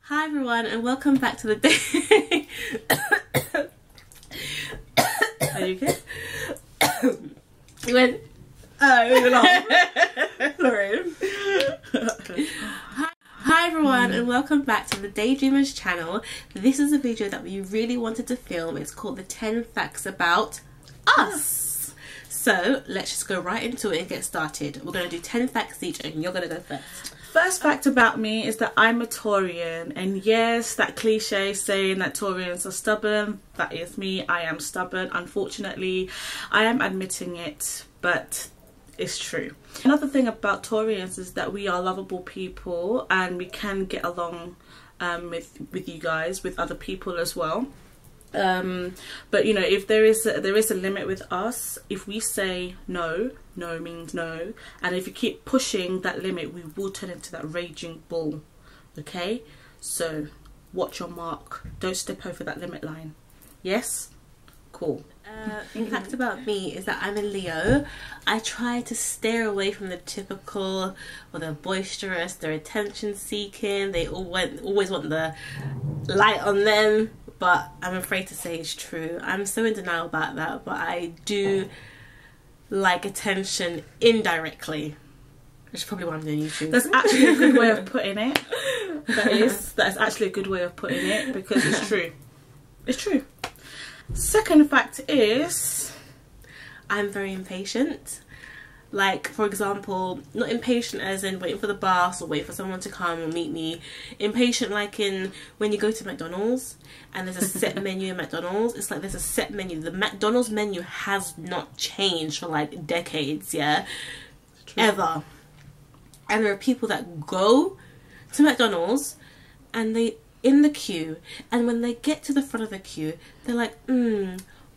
Hi everyone, and welcome back to the day. Are you okay? You went. Sorry. Hi everyone, and welcome back to the Dreamerz channel. This is a video that we really wanted to film. It's called the 10 facts about us. So let's just go right into it and get started. We're going to do 10 facts each, and you're going to go first. First fact about me is that I'm a Taurian, and yes, that cliche saying that Taurians are stubborn, that is me. I am stubborn. Unfortunately, I am admitting it, but it's true. Another thing about Taurians is that we are lovable people, and we can get along with you guys, with other people as well. But you know, if there is a limit with us. If we say no, no means no, and if you keep pushing that limit, we will turn into that raging bull. Okay, so watch your mark. Don't step over that limit line. Yes, cool. The fact about me is that I'm a Leo. I try to steer away from the typical, or the boisterous, they're attention seeking, they always want the light on them. But I'm afraid to say it's true. I'm so in denial about that, but I do like attention indirectly, which is probably why I'm doing YouTube. That's actually a good way of putting it. That's actually a good way of putting it, because it's true. It's true. Second fact is, I'm very impatient. Like, for example, not impatient as in waiting for the bus or wait for someone to come and meet me. Impatient like in when you go to McDonald's and there's a set menu in McDonald's. It's like there's a set menu. The McDonald's menu has not changed for like decades, yeah? Ever. And there are people that go to McDonald's and they in the queue, and when they get to the front of the queue, they're like,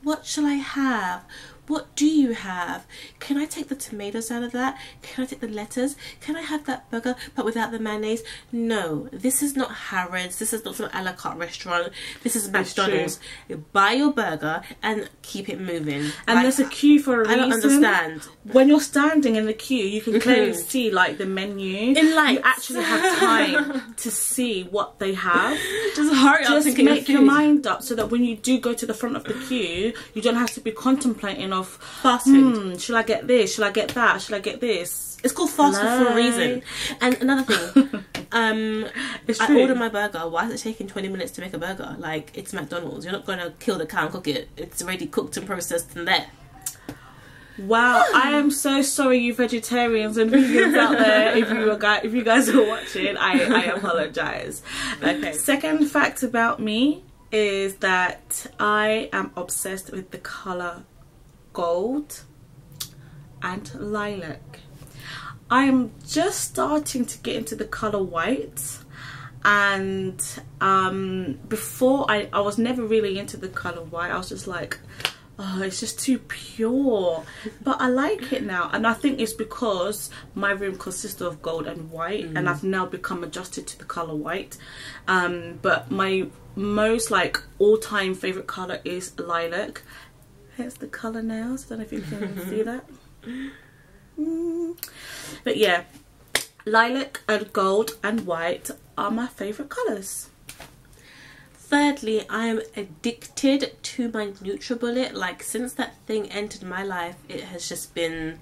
what shall I have? What do you have? Can I take the tomatoes out of that? Can I take the lettuce? Can I have that burger but without the mayonnaise? No, this is not Harrods. This is not some a la carte restaurant. This is McDonald's. You buy your burger and keep it moving. And like, there's a queue for a reason. I don't understand. When you're standing in the queue, you can clearly see like the menu. In lights. You actually have time to see what they have. Just hurry up. Just make your mind up so that when you do go to the front of the queue, you don't have to be contemplating of fast food. Should I get this? Should I get that? Should I get this? It's called fast food for a reason. And another thing, I order my burger. Why is it taking 20 minutes to make a burger? Like, it's McDonald's. You're not going to kill the cow and cook it. It's already cooked and processed and there. Wow, I am so sorry, you vegetarians and vegans out there. If you guys are watching, I apologize. Okay. Second fact about me is that I am obsessed with the color gold and lilac. I am just starting to get into the color white, and before I was never really into the color white. I was just like, oh, it's just too pure, but I like it now, and I think it's because my room consists of gold and white, and I've now become adjusted to the color white. But my most like all-time favorite color is lilac. Here's the colour nails. I don't know if you can see that. But yeah, lilac and gold and white are my favourite colours. Thirdly, I'm addicted to my Nutri. Like, since that thing entered my life, it has just been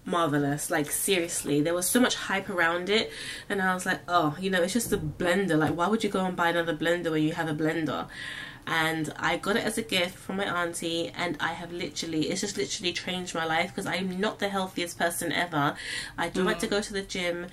marvelous. Like, seriously, there was so much hype around it, and I was like, oh, you know, it's just a blender. Like, why would you go and buy another blender when you have a blender? And I got it as a gift from my auntie, and I have it's just literally changed my life, because I'm not the healthiest person ever. I don't like to go to the gym.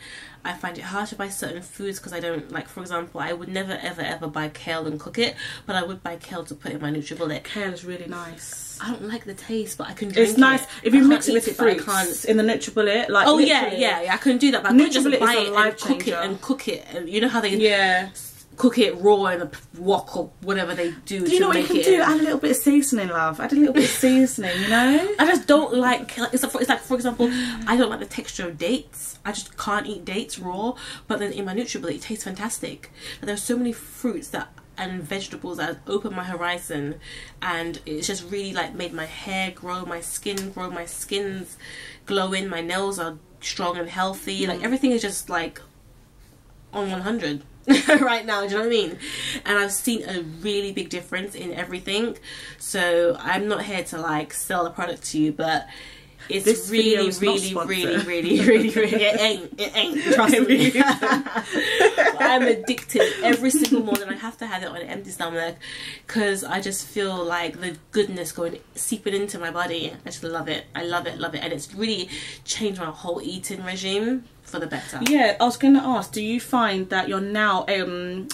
I find it hard to buy certain foods because I don't, like, for example, I would never ever buy kale and cook it, but I would buy kale to put in my Nutri. Kale is really nice. I don't like the taste, but I can drink it. It's nice if you mix it with fruits in the Nutri. Like, oh yeah, I can do that, but I can't just buy it and cook it. And you know how they cook it raw in a wok or whatever they do. Do you know what you can do? Add a little bit of seasoning, love. Add a little bit of seasoning, you know? I just don't like it's like, for example, I don't like the texture of dates. I just can't eat dates raw, but then in my Nutri it tastes fantastic. And there's so many fruits and vegetables that open my horizon, and it's just really like made my hair grow, my skin grow, my skin's glowing, my nails are strong and healthy. Like, everything is just like on 100. right now, do you know what I mean? And I've seen a really big difference in everything. So I'm not here to like sell a product to you, but it's really, it ain't, trust me. I'm addicted every single morning. I have to have it on an empty stomach because I just feel like the goodness seeping into my body. I just love it. I love it, and it's really changed my whole eating regime for the better. Yeah, I was going to ask, do you find that you're now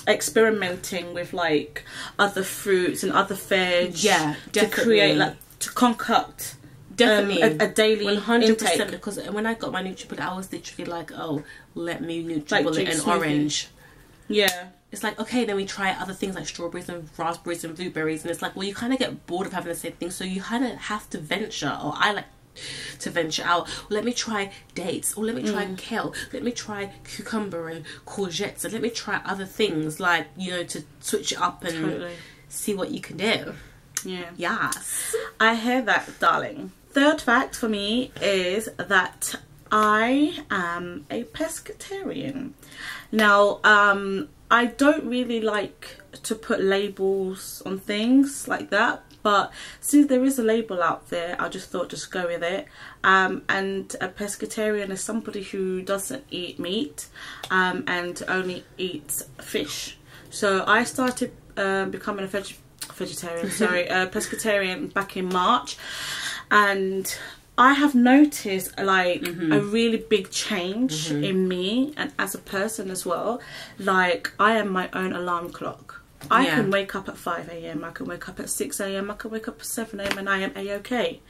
experimenting with like other fruits and other veg? Yeah, definitely. To create like, to concoct definitely a daily 100% intake. Because when I got my NutriBullet, I was literally like, oh, let me NutriBullet like an orange. Yeah. It's like, okay, then we try other things like strawberries and raspberries and blueberries, and it's like, well, you kind of get bored of having the same thing, so you kind of have to venture, or I like to venture out. Let me try dates, or let me try kale, let me try cucumber and courgettes, and let me try other things, like, you know, to switch it up and see what you can do. Yeah. Yes. I hear that, darling. Third fact for me is that I am a pescatarian. Now, I don't really like to put labels on things like that, but since there is a label out there, I just thought just go with it. And a pescatarian is somebody who doesn't eat meat and only eats fish. So I started becoming a pescatarian back in March, and I have noticed like a really big change in me and as a person as well. Like, I am my own alarm clock. I can wake up at 5 AM, I can wake up at 6 AM, I can wake up at 7 AM, and I am a-okay.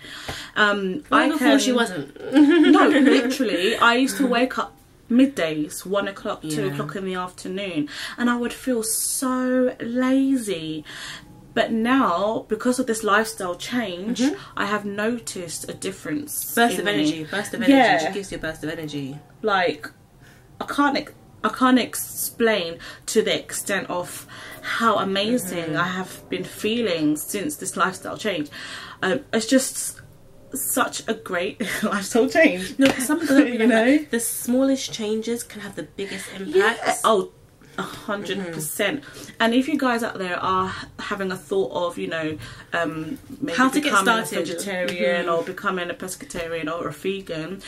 Before she wasn't. No, literally, I used to wake up middays, 1 o'clock, 2 o'clock in the afternoon, and I would feel so lazy. But now, because of this lifestyle change, I have noticed a difference. Burst of energy. Yeah. She gives you a burst of energy. Like, I can't explain to the extent of how amazing I have been feeling since this lifestyle change. It's just such a great lifestyle change. No, some of the, you know, the smallest changes can have the biggest impact. Yeah. Oh, 100%. And if you guys out there are having a thought of, you know, maybe how to becoming get started, a vegetarian or becoming a pescatarian or a vegan,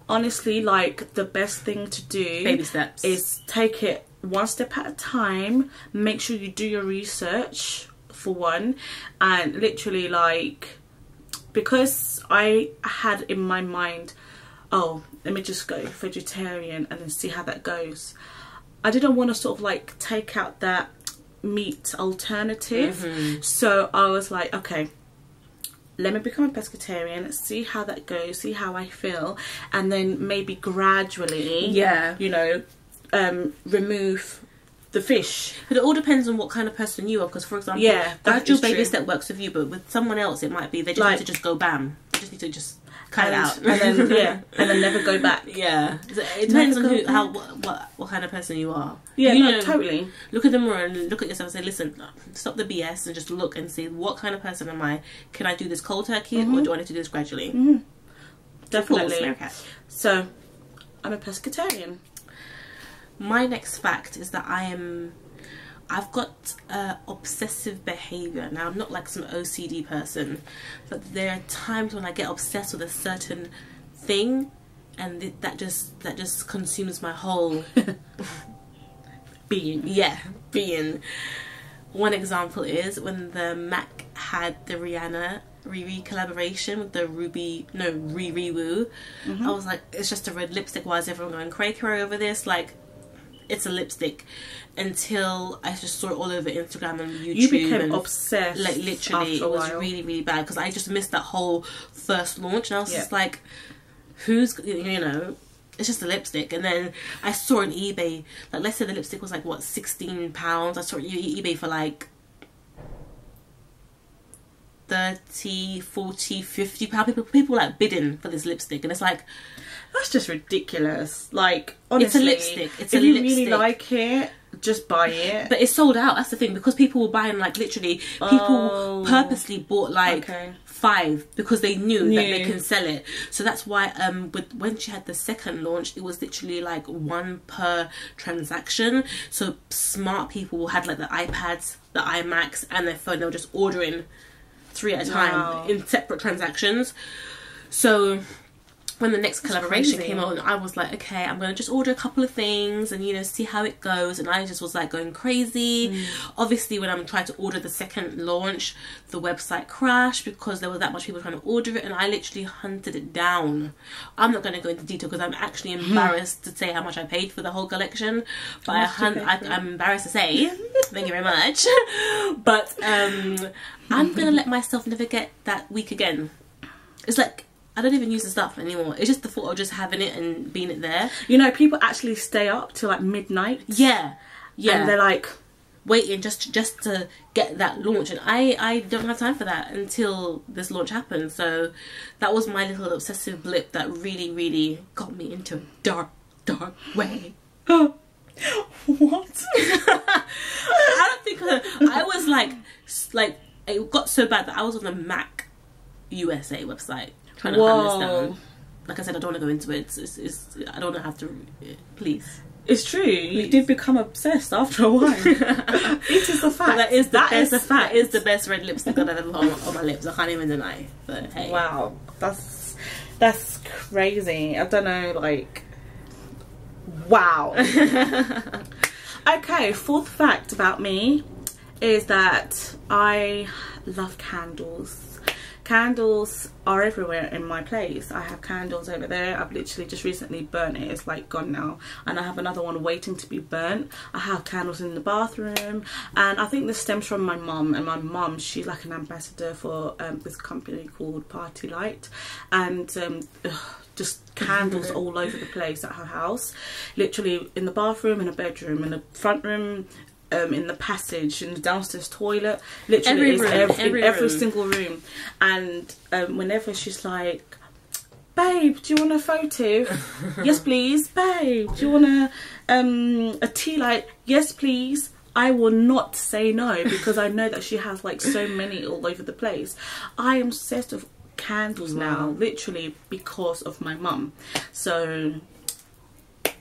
honestly, like, the best thing to do, baby steps, is take it one step at a time. Make sure you do your research for one, and literally, like, because I had in my mind, oh, let me just go vegetarian and then see how that goes. I didn't want to sort of like take out that meat alternative. So I was like, okay, let me become a pescatarian, see how that goes, see how I feel, and then maybe gradually, you know, remove the fish. But it all depends on what kind of person you are, because, for example, gradual baby step works with you, but with someone else it might be they just need to just go bam. They just need to just cut it out, and then and then never go back. So it depends on what kind of person you are. Yeah, you no, know, totally. Look at the mirror and look at yourself and say, listen, stop the BS and just look and see, what kind of person am I? Can I do this cold turkey, or do I need to do this gradually? Definitely. So I'm a pescatarian. My next fact is that I've got obsessive behaviour. Now, I'm not like some OCD person, but there are times when I get obsessed with a certain thing, and that just consumes my whole being. Yeah, being. One example is when the MAC had the Rihanna Riri collaboration with the Riri Woo. I was like, it's just a red lipstick. Why is everyone going cray over this? Like, it's a lipstick. Until I just saw it all over Instagram and YouTube. You became obsessed. Like, literally, it was really, really bad, because I just missed that whole first launch, and I was just like, who's, you know, it's just a lipstick. And then I saw on eBay, like, let's say the lipstick was like, what, £16. I saw it on eBay for like 30, 40, 50 pounds. People like bidding for this lipstick, and it's like, that's just ridiculous. Like, honestly, it's a lipstick. If you really like it, just buy it. But it's sold out. That's the thing, because people were buying, like, literally, people purposely bought like 5 because they knew that they can sell it. So that's why when she had the second launch, it was literally like 1 per transaction. So smart people had like the iPads, the iMacs and their phone. They were just ordering 3 at a time in separate transactions. So when the next collaboration came on, I was like, okay, I'm going to just order a couple of things and, you know, see how it goes. And I just was like going crazy. Obviously, when I'm trying to order the second launch, the website crashed because there was that much people trying to order it. And I literally hunted it down. I'm not going to go into detail because I'm actually embarrassed to say how much I paid for the whole collection. But I'm embarrassed to say, thank you very much. But I'm going to let myself never get that week again. It's like, I don't even use the stuff anymore. It's just the thought of just having it and being it there. You know, people actually stay up till like midnight. Yeah. And they're like waiting just to get that launch. And I don't have time for that until this launch happens. So that was my little obsessive blip that really, really got me into a dark, dark way. What? I don't think I was like it got so bad that I was on the Mac USA website trying to hunt this down. Like I said, I don't want to go into it. I don't have to. Please. It's true. Please. You did become obsessed after a while. It is a fact. But that is the fact. That is the best red lipstick I've ever put on my lips. I can't even deny. But hey. Wow, that's crazy. I don't know, like, wow. Okay, 4th fact about me is that I love candles. Candles are everywhere in my place. I have candles over there. I've literally just recently burnt it. It's like gone now. And I have another one waiting to be burnt. I have candles in the bathroom. And I think this stems from my mum. And my mum, she's like an ambassador for this company called Party Light. And just candles all over the place at her house. Literally in the bathroom, in the bedroom, in the front room, in the passage, in the downstairs toilet, literally every single room. And whenever she's like, babe, do you want a photo? Yes please. Babe, do you want a tea light? Yes please. I will not say no because I know that she has like so many all over the place. I am obsessed with candles now, literally because of my mum. So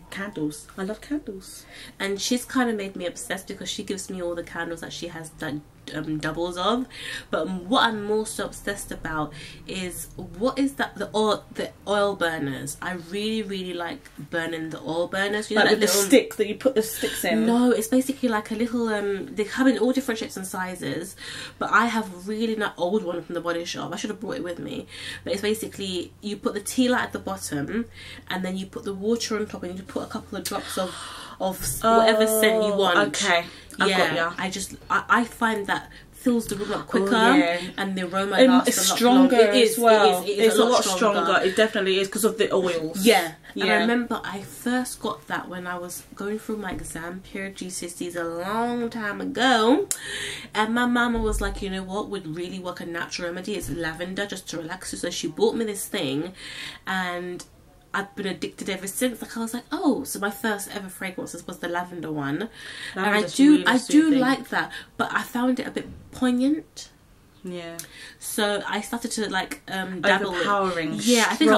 candles, I love candles. And she's kind of made me obsessed because she gives me all the candles that she has done doubles of. But what I'm more so obsessed about is the oil burners. I really like burning the oil burners. You know, like the stick that you put the sticks in? No, it's basically like a little they come in all different shapes and sizes, but I have a really nice old one from the Body Shop. I should have brought it with me. But it's basically, you put the tea light at the bottom and then you put the water on top and you put a couple of drops of whatever scent you want. Okay. I find that fills the room up quicker, and the aroma lasts a lot stronger longer. It is a lot stronger. It definitely is because of the oils. And I remember I first got that when I was going through my exam period, GCSEs, a long time ago, and my mama was like, you know what would really work, a natural remedy is lavender, just to relax you. So she bought me this thing, and I've been addicted ever since. Like, I was like, oh, so my first ever fragrance was the lavender one. And I do like that, but I found it a bit poignant. Yeah. So I started to like dabble. Overpowering. Yeah, I think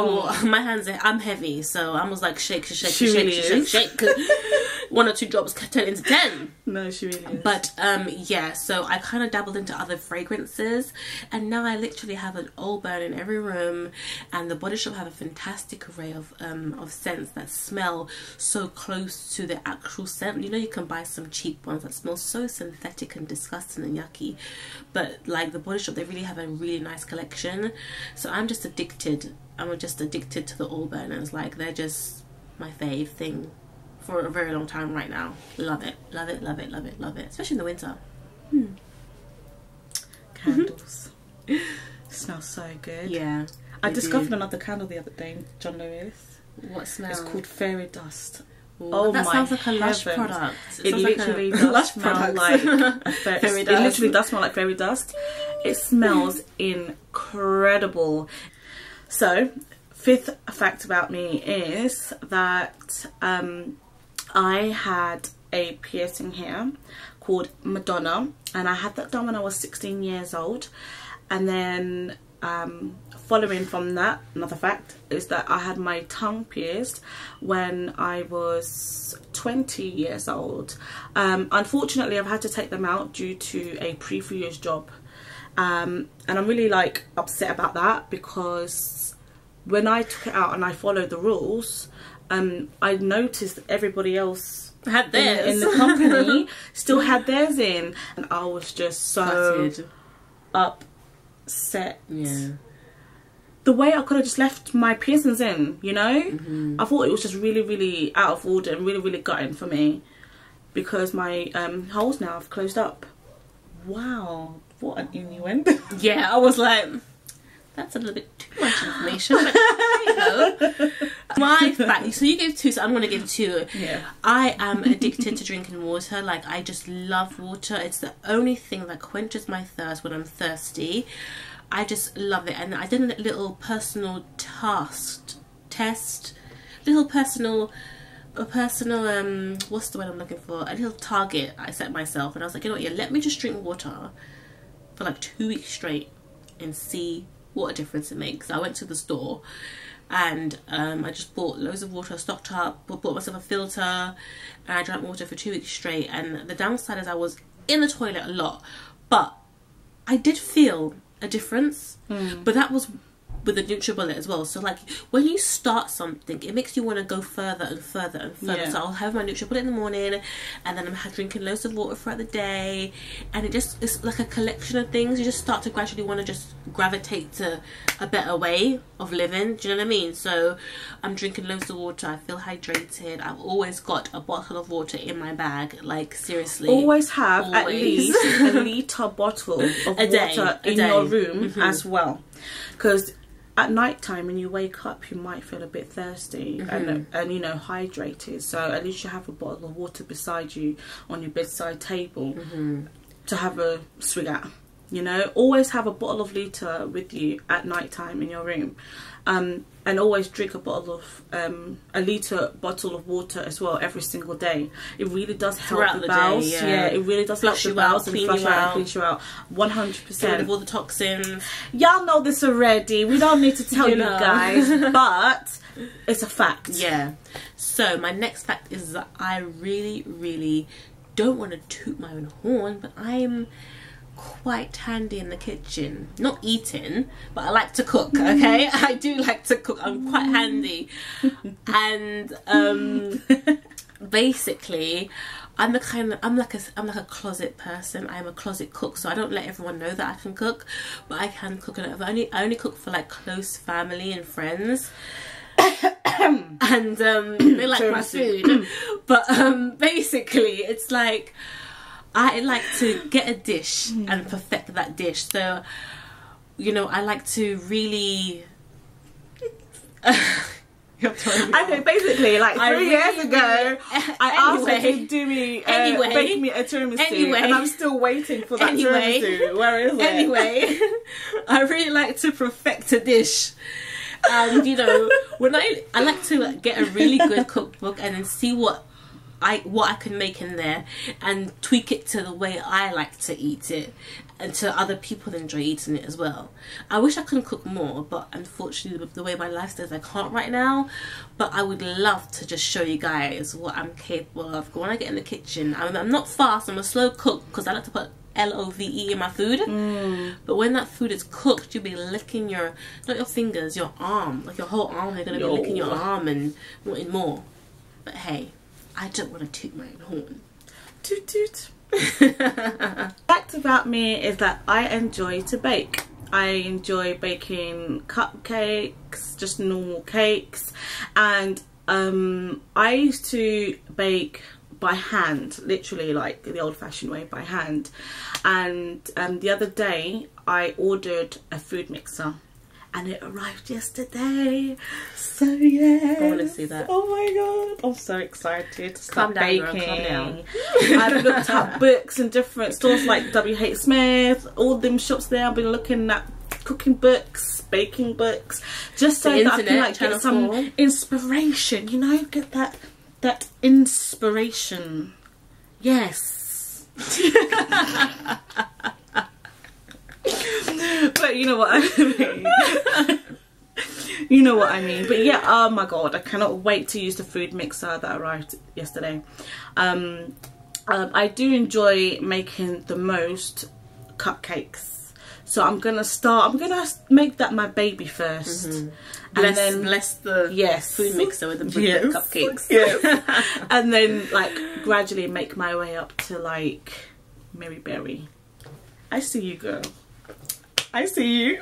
my hands I'm heavy, so I was like shake. 1 or 2 drops turn into 10. No, she really is. But yeah, so I kind of dabbled into other fragrances, and now I literally have an oil burn in every room. And the Body Shop have a fantastic array of scents that smell so close to the actual scent. You know, you can buy some cheap ones that smell so synthetic and disgusting and yucky, but like the Body Shop, they really have a really nice collection. So I'm just addicted. I'm just addicted to the oil burners. Like, they're just my fave thing for a very long time right now. Love it, love it, love it, love it, love it. Especially in the winter. Candles. Smells so good. Yeah. I discovered another candle the other day, John Lewis. What smell? It's called Fairy Dust. Ooh, oh, that sounds like a Lush product. It literally does smell like a fairy dust. It literally does smell like fairy dust. It smells incredible. So, 5th fact about me is that I had a piercing here called Madonna, and I had that done when I was 16 years old. And then following from that, another fact is that I had my tongue pierced when I was 20 years old. Unfortunately, I've had to take them out due to a previous job, and I'm really like upset about that, because when I took it out and I followed the rules, I noticed that everybody else had theirs in the company still had theirs in, and I was just so upset. Yeah. The way I could have just left my piercings in, you know? I thought it was just really, really out of order and really, really gutting for me, because my holes now have closed up. Wow, what an innuendo. Yeah, I was like, that's a little bit too much information, but there you go. My fact, so you gave 2, so I'm going to give 2. Yeah. I am addicted to drinking water. Like, I just love water. It's the only thing that quenches my thirst when I'm thirsty. I just love it. And I did a little personal test, little personal, what's the word I'm looking for? A little target I set myself, and I was like, you know what, yeah, let me just drink water for like 2 weeks straight and see what a difference it makes. I went to the store and I just bought loads of water, stocked up, bought myself a filter, and I drank water for 2 weeks straight. And the downside is I was in the toilet a lot, but I did feel a difference, but that was with the NutriBullet as well. So like, when you start something, it makes you want to go further and further and further. Yeah. So I'll have my NutriBullet in the morning, and then I'm drinking loads of water throughout the day, and it's like a collection of things. You just start to gradually want to just gravitate to a better way of living. Do you know what I mean? So I'm drinking loads of water, I feel hydrated. I've always got a bottle of water in my bag, like seriously. Always have at least a litre bottle of water in your room as well, because at night time when you wake up you might feel a bit thirsty and you know, hydrated, so at least you have a bottle of water beside you on your bedside table to have a swig at. You know, always have a bottle of litre with you at night time in your room, and always drink a bottle of a litre bottle of water as well every single day. It really does help the bowels. Yeah, it really does help the bowels and flush out and clean you out. 100%. Get rid of all the toxins. Y'all know this already. We don't need to tell you guys, but it's a fact. Yeah. So my next fact is that I really, really don't want to toot my own horn, but I'm quite handy in the kitchen. Not eating, but I like to cook. Okay, I do like to cook. I'm quite handy, and basically, I'm like a closet person. I'm a closet cook, so I don't let everyone know that I can cook, but I can cook. And I only cook for like close family and friends. And they like my food, but basically it's like I like to get a dish and perfect that dish. So, you know, I like to really okay, basically, like 3 years ago, I asked her to do me, bake me a tiramisu, and I'm still waiting for that tiramisu. Where is it? Anyway, I really like to perfect a dish. And you know, when I like to get a really good cookbook and then see what I can make in there and tweak it to the way I like to eat it, and to other people enjoy eating it as well. I wish I could cook more, but unfortunately with the way my lifestyle is, I can't right now. But I would love to just show you guys what I'm capable of when I get in the kitchen. I'm not fast, I'm a slow cook, because I like to put LOVE in my food. But when that food is cooked, you'll be licking your, not your fingers, your arm, like your whole arm. You're gonna be licking your arm and wanting more. But hey, I don't want to toot my own horn. Toot toot. Fact about me is that I enjoy to bake. I enjoy baking cupcakes, just normal cakes, and I used to bake by hand, literally like the old-fashioned way, by hand. And the other day I ordered a food mixer and it arrived yesterday. So yeah, I want to see that. Oh my god, I'm so excited to start Calm down, baking. girl, calm down. I've looked up books in different stores like WH Smith, all them shops there. I've been looking at cooking books, baking books, just so that I can like get some inspiration, you know, get that inspiration. Yes. But you know what I mean. You know what I mean. But yeah, oh my god, I cannot wait to use the food mixer that arrived yesterday. I do enjoy making the most cupcakes, so I'm gonna make that my baby first. And then bless the food mixer with the cupcakes. Yes. And then like gradually make my way up to like Mary Berry. I see you, girl. I see you.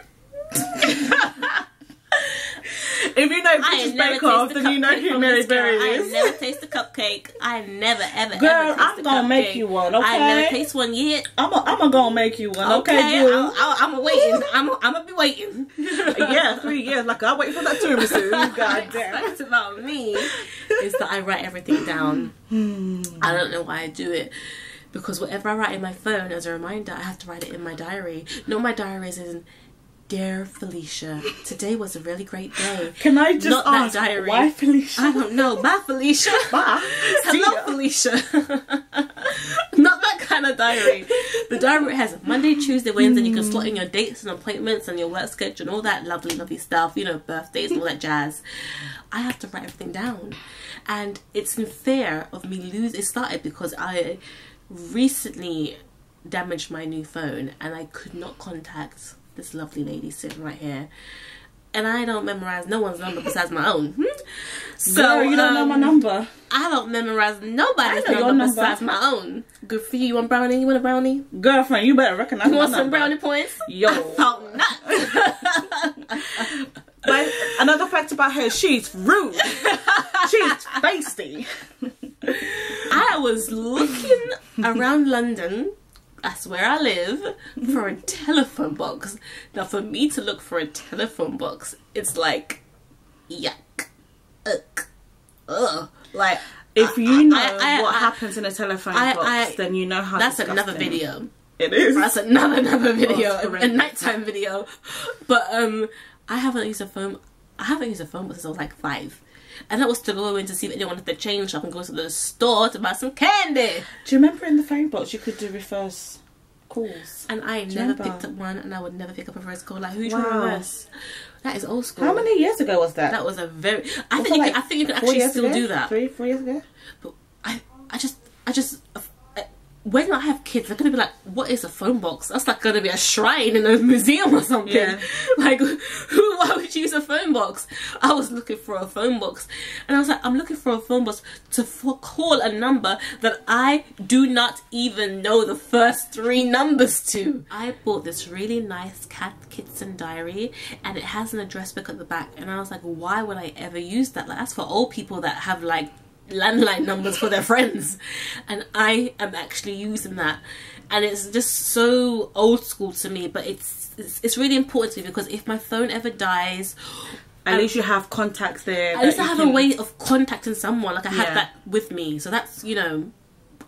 If you know British Bake Off, then you know who Mary Berry is. I never taste the cupcake. I never, ever, girl, ever taste I'm gonna make you one, okay? I never taste one yet. I'm gonna make you one, okay? I'm waiting. I'm gonna be waiting. Yeah, 3 years. Like, I'll wait for that tiramisu. God damn. That's about me. Is that I write everything down. I don't know why I do it. Because whatever I write in my phone as a reminder, I have to write it in my diary. No, my diary is in... Dear Felicia, today was a really great day. Can I just Not ask, that diary. why Felicia? I don't know. Bye, Felicia. Bye. Hello, Felicia. Not that kind of diary. The diary has Monday, Tuesday, Wednesday. You can slot in your dates and appointments and your work schedule and all that lovely, lovely stuff. You know, birthdays and all that jazz. I have to write everything down. And it's in fear of me losing. It started because I recently damaged my new phone and I could not contact this lovely lady sitting right here, and I don't memorize no one's number besides my own. So girl, you don't know my number. I don't memorize nobody's number besides my own. Good for you. You want brownie? You want a brownie? Girlfriend, you better recognize my want number. Some brownie points? Yo. I thought not. But another fact about her, she's rude. She's feisty. I was looking around London, that's where I live, for a telephone box. Now for me to look for a telephone box, it's like, yuck, ugh. Like, if you know what happens in a telephone box, then you know how that's disgusting. another video. It is. That's another video, Oh, a nighttime video. But I haven't used a phone box since I was like 5. And that was to go in to see if anyone wanted to change shop and go to the store to buy some candy. Do you remember in the phone box you could do reverse calls? And I never picked up one, and I would never pick up a reverse call. Like, who's your reverse? That is old school. How many years ago was that? That was a very... I think you can actually still do that. 3-4 years ago? But I just... When I have kids, they're going to be like, what is a phone box? That's like going to be a shrine in a museum or something. Yeah. Like, why would you use a phone box? I was looking for a phone box. And I was like, I'm looking for a phone box to call a number that I do not even know the first 3 numbers to. I bought this really nice cat kitten diary, and it has an address book at the back. And I was like, why would I ever use that? Like, that's for old people that have like landline numbers for their friends, and I am actually using that, and it's just so old school to me. But it's really important to me, because if my phone ever dies, at least you have contacts there. At least I have a way of contacting someone. Like, I have that with me, so that's, you know,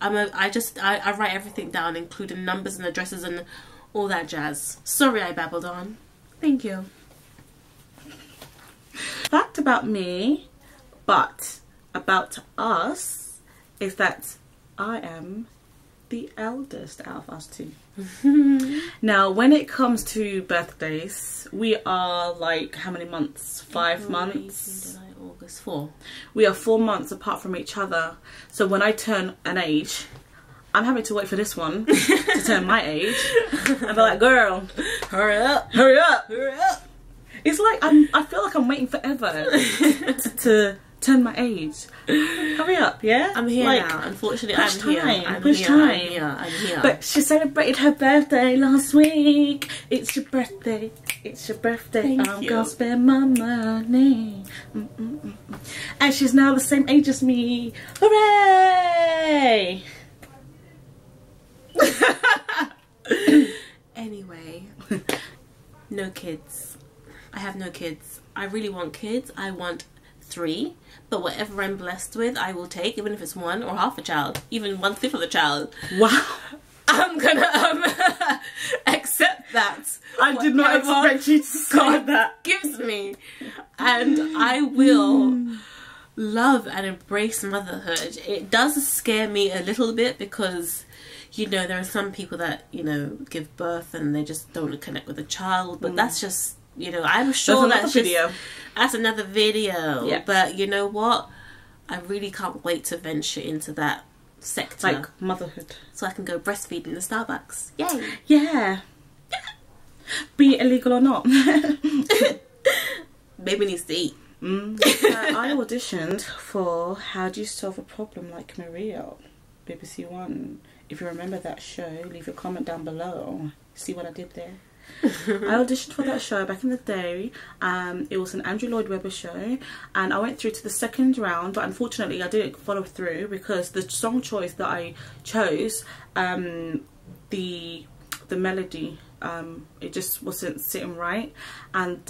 I write everything down, including numbers and addresses and all that jazz. Sorry I babbled on. Thank you. Fact about me, but about us, is that I am the eldest out of us 2. Now, when it comes to birthdays, we are like, how many months? 5 months? July, August, 4. We are 4 months apart from each other. So when I turn an age, I'm having to wait for this one to turn my age. And be like, girl, hurry up, hurry up, hurry up. It's like I feel like I'm waiting forever to turn my age. Hurry up, yeah? I'm here now. Unfortunately, I'm here. Push time. I'm here. But she celebrated her birthday last week. It's your birthday. It's your birthday. I'm gonna spend my money. And she's now the same age as me. Hooray! Anyway, no kids. I have no kids. I really want kids. I want 3, but whatever I'm blessed with, I will take, even if it's 1 or half a child, even 1/5 of the child. Wow. I'm gonna accept that. I did not expect you to say that. Gives me, and I will love and embrace motherhood. It does scare me a little bit, because you know, there are some people that, you know, give birth and they just don't connect with the child, but that's just, you know, I'm sure that's another video. Yeah. But you know what? I really can't wait to venture into that sector. Like motherhood. So I can go breastfeed in the Starbucks. Yay. Yeah. Be it illegal or not. Baby needs to eat. I auditioned for How Do You Solve a Problem Like Maria, BBC One. If you remember that show, leave a comment down below. See what I did there. I auditioned for that show back in the day. It was an Andrew Lloyd Webber show, and I went through to the second round, but unfortunately I didn't follow through because the song choice that I chose, the melody, it just wasn't sitting right, and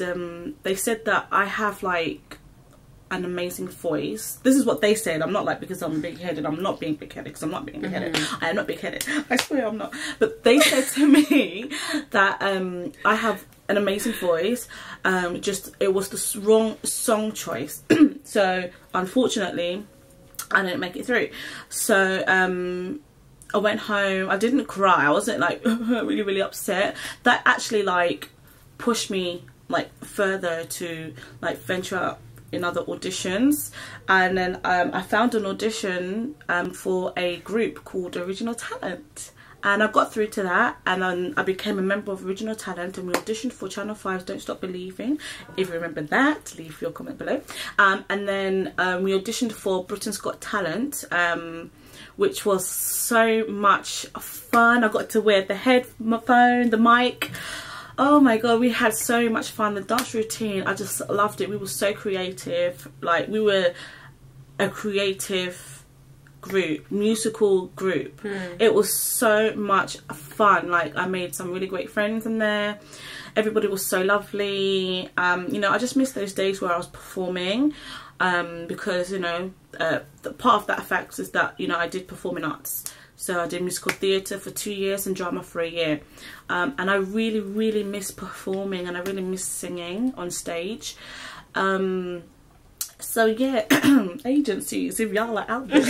they said that I have like an amazing voice. This is what they said. I'm not like, because I'm big-headed, I'm not being big-headed, because I'm not being big-headed. I am not big-headed, I swear I'm not. But they said to me that I have an amazing voice, just it was the wrong song choice. So unfortunately I didn't make it through. So I went home. I didn't cry, I wasn't like really upset. That actually like pushed me like further to like venture out in other auditions. And then I found an audition for a group called Original Talent, and I got through to that, and then I became a member of Original Talent, and we auditioned for Channel 5's Don't Stop Believing. If you remember that, leave your comment below. And then we auditioned for Britain's Got Talent, which was so much fun. I got to wear the headphone, the mic. Oh my god, we had so much fun. The dance routine, I just loved it. We were so creative. Like, we were a creative group, musical group. It was so much fun. Like, I made some really great friends in there. Everybody was so lovely. You know, I just miss those days where I was performing, because, you know, the part of that fact is that, you know, I did performing arts. So I did musical theatre for 2 years and drama for a year. And I really miss performing, and I really miss singing on stage. So yeah, agencies, if y'all are out there.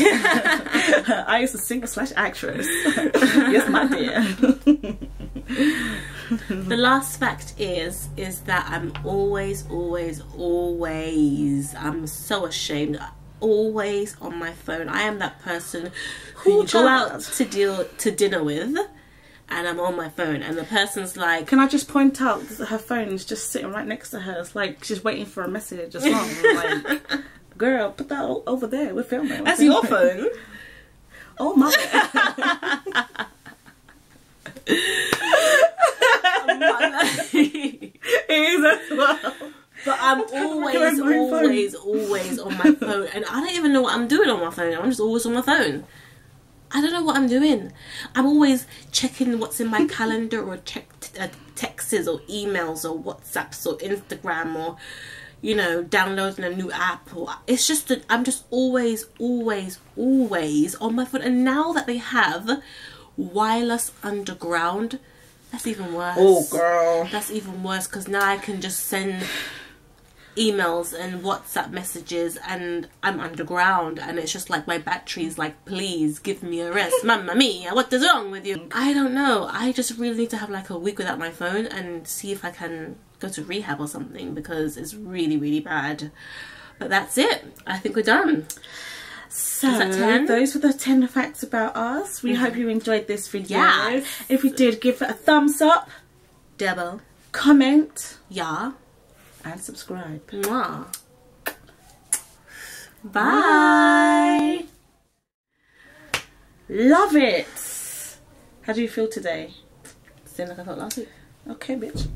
I used to singer / actress. Yes, my dear. The last fact is that I'm always, I'm so ashamed, always on my phone. I am that person who you go out to dinner with, and I'm on my phone, and the person's like, can I just point out that her phone is just sitting right next to her? It's like she's waiting for a message as well. Like, girl, put that over there, we're filming. That's your phone? Oh my. It is as well. But I'm always on my phone, and I don't even know what I'm doing on my phone. I'm just always on my phone. I don't know what I'm doing. I'm always checking what's in my calendar, or texts or emails or WhatsApps or Instagram, or, you know, downloading a new app. Or it's just that I'm just always on my phone. And now that they have wireless underground, that's even worse. Oh girl, that's even worse, because now I can just send emails and WhatsApp messages, and I'm underground, and it's just like my battery's like, please give me a rest. Mamma mia, what is wrong with you? I don't know. I just really need to have like a week without my phone and see if I can go to rehab or something, because it's really bad. But that's it. I think we're done. So those were the 10 facts about us. We hope you enjoyed this video. Yeah. If you did, give it a thumbs up, double comment, yeah, and subscribe. Mwah. Bye. Love it. How do you feel today? Same like I felt last week. Okay, bitch.